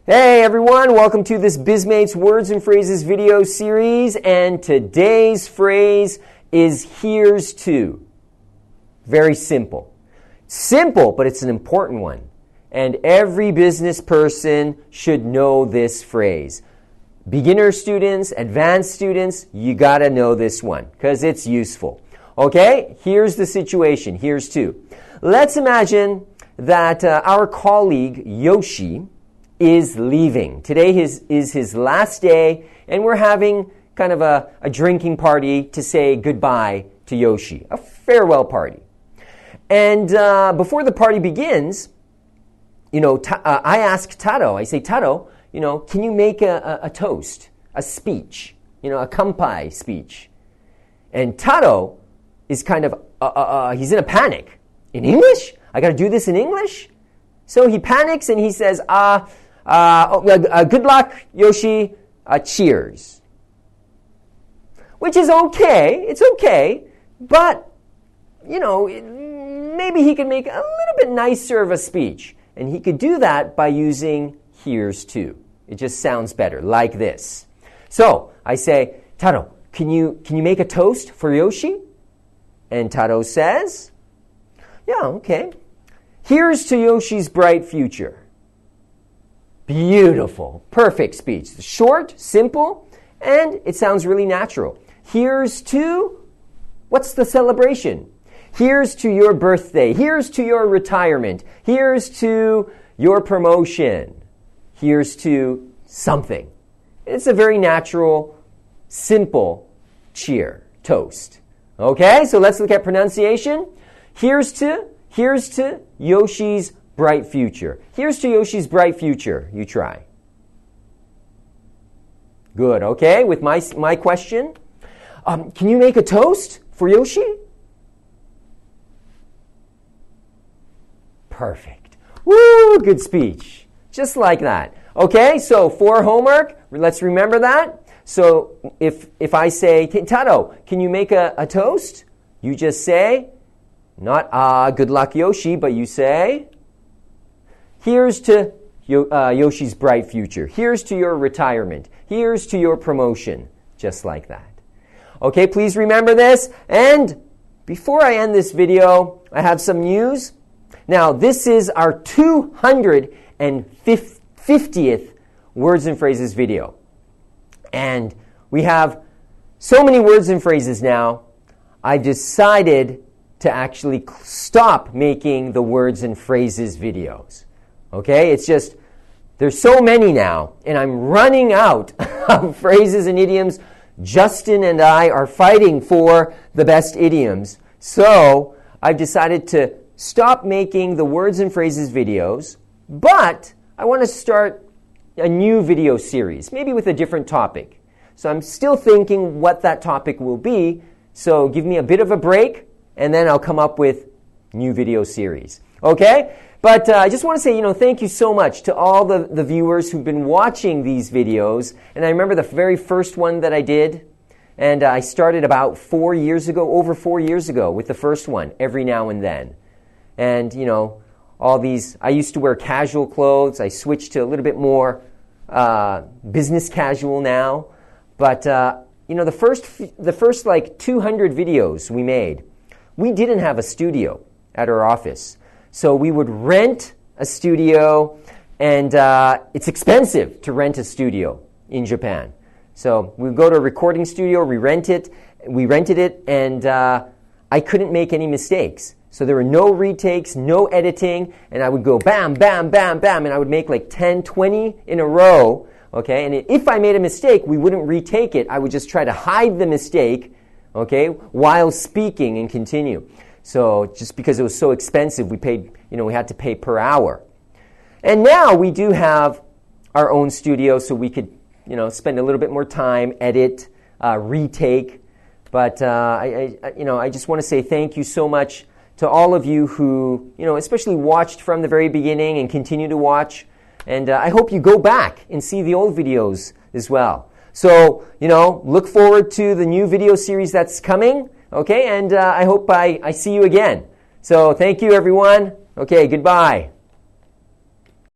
Hey everyone, welcome to this BizMates Words and Phrases video series, and today's phrase is here's to. Very simple. Simple, but it's an important one. And every business person should know this phrase. Beginner students, advanced students, you gotta know this one because it's useful. Okay, here's the situation. Here's to. Let's imagine that our colleague Yoshi is leaving. Today is his last day, and we're having kind of a drinking party to say goodbye to Yoshi, a farewell party. And before the party begins, I ask Taro, I say, Taro, can you make a toast, a speech, a kanpai speech? And Taro is kind of, he's in a panic. In English? I got to do this in English? So he panics and he says, good luck, Yoshi, cheers. Which is okay, it's okay, but, maybe he could make a little bit nicer of a speech. And he could do that by using here's to. It just sounds better, like this. So, I say, Taro, can you make a toast for Yoshi? And Taro says, yeah, okay. Here's to Yoshi's bright future. Beautiful. Perfect speech. Short, simple, and it sounds really natural. Here's to, what's the celebration? Here's to your birthday. Here's to your retirement. Here's to your promotion. Here's to something. It's a very natural, simple cheer, toast. Okay, so let's look at pronunciation. Here's to Yoshi's bright future. Here's to Yoshi's bright future. You try. Good, okay, with my question. Can you make a toast for Yoshi? Perfect. Woo, good speech. Just like that. Okay, so for homework, let's remember that. So if I say, Taro, can you make a toast? You just say, not good luck Yoshi, but you say, here's to Yoshi's bright future. Here's to your retirement. Here's to your promotion. Just like that. Okay, please remember this. And before I end this video, I have some news. Now, this is our 250th Words and Phrases video. And we have so many words and phrases now, I decided to actually stop making the words and phrases videos. Okay? It's just, there's so many now, and I'm running out of phrases and idioms. Justin and I are fighting for the best idioms. So, I've decided to stop making the words and phrases videos, but I want to start a new video series, maybe with a different topic. So I'm still thinking what that topic will be, so give me a bit of a break, and then I'll come up with new video series. Okay? But I just want to say, thank you so much to all the viewers who've been watching these videos. And I remember the very first one that I did, and I started about over 4 years ago with the first one, every now and then. And, all these, I used to wear casual clothes. I switched to a little bit more business casual now. But, the first like 200 videos we made, we didn't have a studio at our office. So we would rent a studio, and it's expensive to rent a studio in Japan. So we go to a recording studio, we rented it, and I couldn't make any mistakes. So there were no retakes, no editing, and I would go bam, bam, bam, bam, and I would make like 10, 20 in a row, okay? And if I made a mistake, we wouldn't retake it. I would just try to hide the mistake, okay, while speaking and continue. So just because it was so expensive, we had to pay per hour. And now we do have our own studio, so we could, spend a little bit more time, edit, retake. But I just want to say thank you so much to all of you who, especially watched from the very beginning and continue to watch. And I hope you go back and see the old videos as well. So, look forward to the new video series that's coming. Okay, and I hope I see you again. So thank you, everyone. Okay, goodbye.